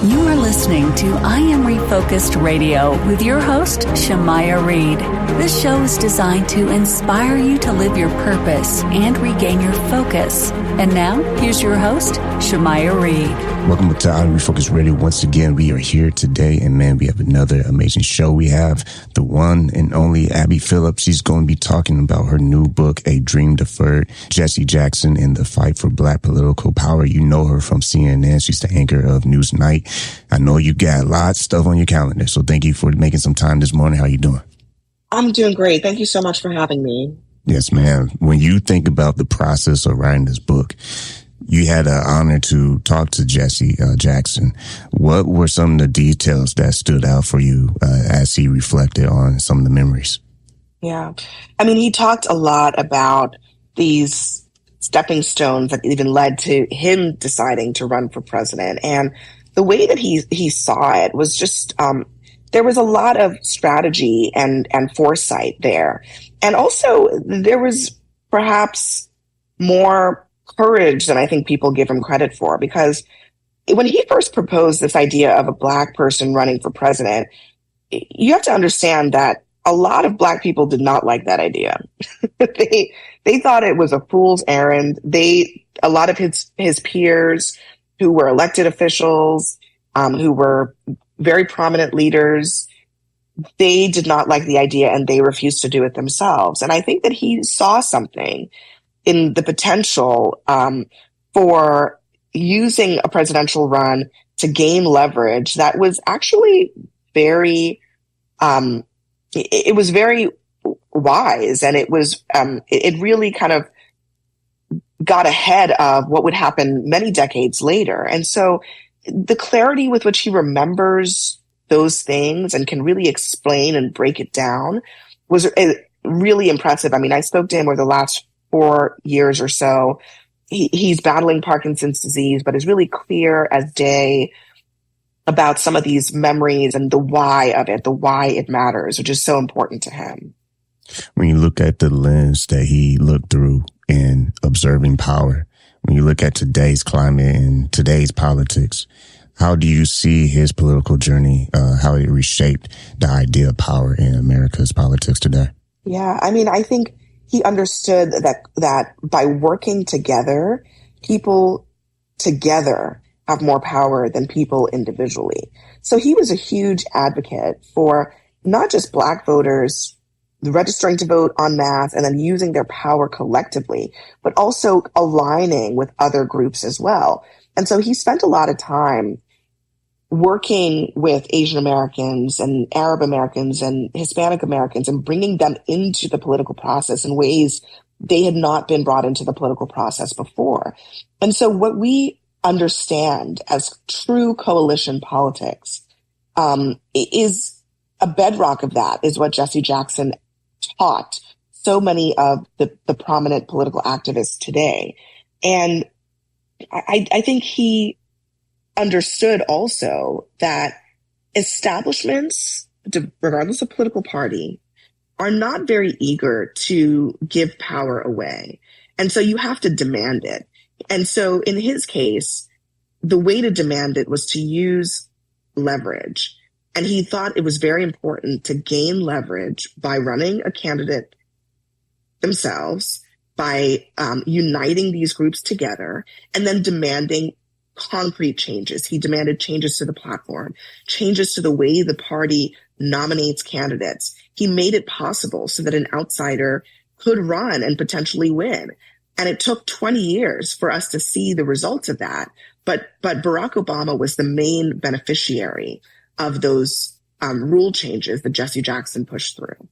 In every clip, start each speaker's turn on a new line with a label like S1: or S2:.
S1: You are listening to I Am Refocused Radio with your host, Shamaya Reed. This show is designed to inspire you to live your purpose and regain your focus. And now, here's your host, Shamaya Reed.
S2: Welcome to I Am Refocused Radio. Once again, we are here today, and man, we have another amazing show. We have the one and only Abby Phillip. She's going to be talking about her new book, A Dream Deferred, Jesse Jackson and the Fight for Black Political Power. You know her from CNN. She's the anchor of NewsNight. I know you got a lot of stuff on your calendar, so thank you for making some time this morning. How you doing?
S3: I'm doing great. Thank you so much for having me.
S2: Yes, ma'am. When you think about the process of writing this book, you had an honor to talk to Jesse Jackson. What were some of the details that stood out for you as he reflected on some of the memories?
S3: Yeah. I mean, he talked a lot about these stepping stones that even led to him deciding to run for president. And the way that he saw it was just, there was a lot of strategy and foresight there. And also there was perhaps more courage than I think people give him credit for, because when he first proposed this idea of a Black person running for president, you have to understand that a lot of Black people did not like that idea. They thought it was a fool's errand. A lot of his peers who were elected officials, who were very prominent leaders, they did not like the idea and they refused to do it themselves. And I think that he saw something in the potential for using a presidential run to gain leverage that was actually very, it was very wise, and it really kind of got ahead of what would happen many decades later. And so the clarity with which he remembers those things and can really explain and break it down was really impressive. I mean, I spoke to him over the last 4 years or so. He's battling Parkinson's disease, but is really clear as day about some of these memories and the why of it, the why it matters, which is so important to him.
S2: When you look at the lens that he looked through in observing power, when you look at today's climate and today's politics, how do you see his political journey, how it reshaped the idea of power in America's politics today?
S3: Yeah, I mean, I think he understood that by working together, people together have more power than people individually. So he was a huge advocate for not just Black voters registering to vote en masse and then using their power collectively, but also aligning with other groups as well. And so he spent a lot of time working with Asian Americans and Arab Americans and Hispanic Americans and bringing them into the political process in ways they had not been brought into the political process before. And so what we understand as true coalition politics is a bedrock of that, is what Jesse Jackson taught so many of the prominent political activists today. And I think he understood also that establishments, regardless of political party, are not very eager to give power away. And so you have to demand it. And so in his case, the way to demand it was to use leverage. And he thought it was very important to gain leverage by running a candidate themselves, by uniting these groups together, and then demanding concrete changes. He demanded changes to the platform, changes to the way the party nominates candidates. He made it possible so that an outsider could run and potentially win. And it took 20 years for us to see the results of that. But Barack Obama was the main beneficiary of those rule changes that Jesse Jackson pushed through.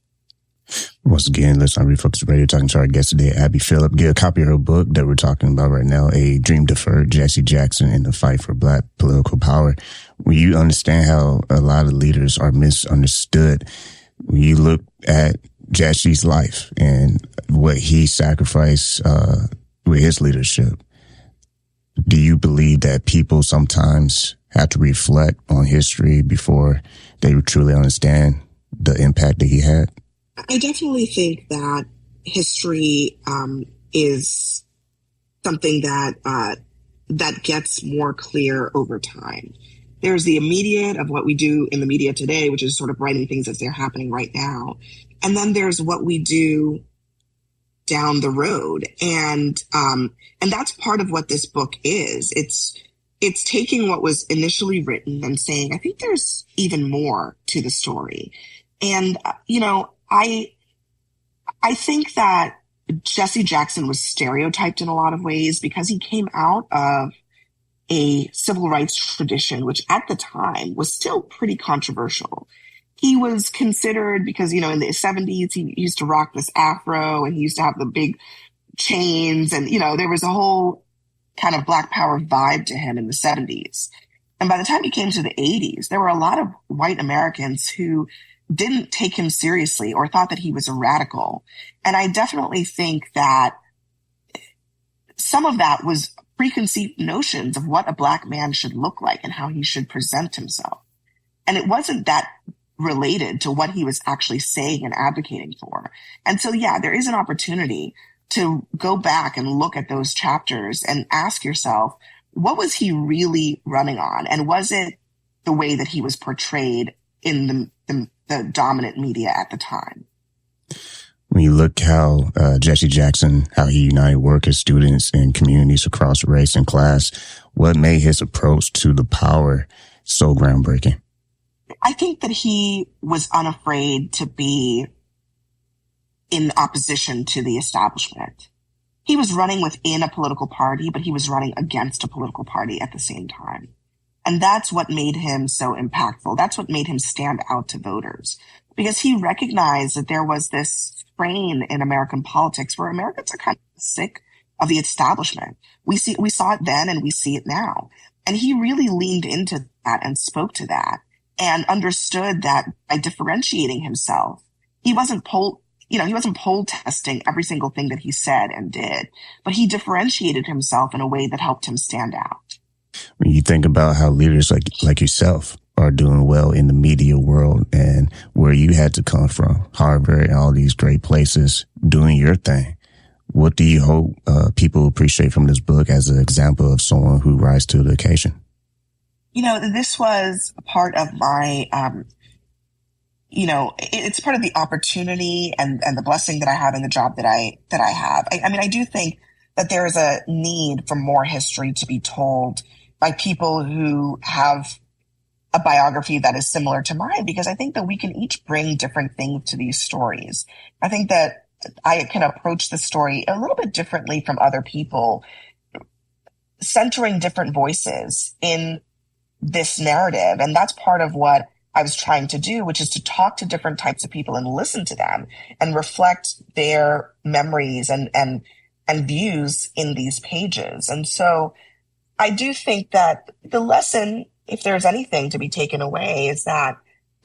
S2: Once again, let's not refocus radio, talking to our guest today, Abby Phillip. Get a copy of her book that we're talking about right now, A Dream Deferred, Jesse Jackson and the Fight for Black Political Power. When you understand how a lot of leaders are misunderstood, when you look at Jesse's life and what he sacrificed with his leadership, do you believe that people sometimes have to reflect on history before they truly understand the impact that he had?
S3: I definitely think that history is something that gets more clear over time. there's the immediate of what we do in the media today, which is sort of writing things as they're happening right now. And then there's what we do down the road. And that's part of what this book is. It's taking what was initially written and saying, I think there's even more to the story. And, I think that Jesse Jackson was stereotyped in a lot of ways because he came out of a civil rights tradition, which at the time was still pretty controversial. He was considered because, in the 70s, he used to rock this afro and he used to have the big chains. And, there was a whole kind of Black Power vibe to him in the 70s. And by the time he came to the 80s, there were a lot of white Americans who didn't take him seriously or thought that he was a radical. And I definitely think that some of that was preconceived notions of what a Black man should look like and how he should present himself. And it wasn't that related to what he was actually saying and advocating for. And so, yeah, there is an opportunity to go back and look at those chapters and ask yourself, what was he really running on? And was it the way that he was portrayed in the dominant media at the time?
S2: When you look how Jesse Jackson, how he united workers, students, and communities across race and class, what made his approach to the power so groundbreaking?
S3: I think that he was unafraid to be in opposition to the establishment. He was running within a political party, but he was running against a political party at the same time. And that's what made him so impactful. That's what made him stand out to voters, because he recognized that there was this strain in American politics where Americans are kind of sick of the establishment. We saw it then and we see it now. And he really leaned into that and spoke to that and understood that by differentiating himself, he wasn't poll testing every single thing that he said and did, but he differentiated himself in a way that helped him stand out.
S2: When you think about how leaders like yourself are doing well in the media world and where you had to come from, Harvard and all these great places, doing your thing, what do you hope people appreciate from this book as an example of someone who rise to the occasion?
S3: This was part of my, it's part of the opportunity and the blessing that I have in the job that I have. I do think that there is a need for more history to be told by people who have a biography that is similar to mine, because I think that we can each bring different things to these stories. I think that I can approach the story a little bit differently from other people, centering different voices in this narrative. And that's part of what I was trying to do, which is to talk to different types of people and listen to them and reflect their memories and views in these pages. And so I do think that the lesson, if there's anything to be taken away, is that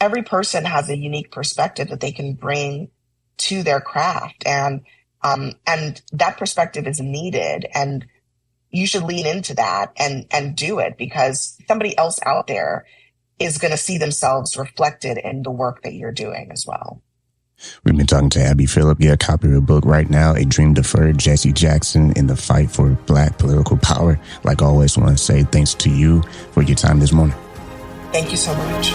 S3: every person has a unique perspective that they can bring to their craft. And that perspective is needed. And you should lean into that and do it, because somebody else out there is going to see themselves reflected in the work that you're doing as well.
S2: We've been talking to Abby Phillip. Get a copy of her book right now, A Dream Deferred, Jesse Jackson in the Fight for Black Political Power. Like always, I want to say thanks to you for your time this morning.
S3: Thank you so much.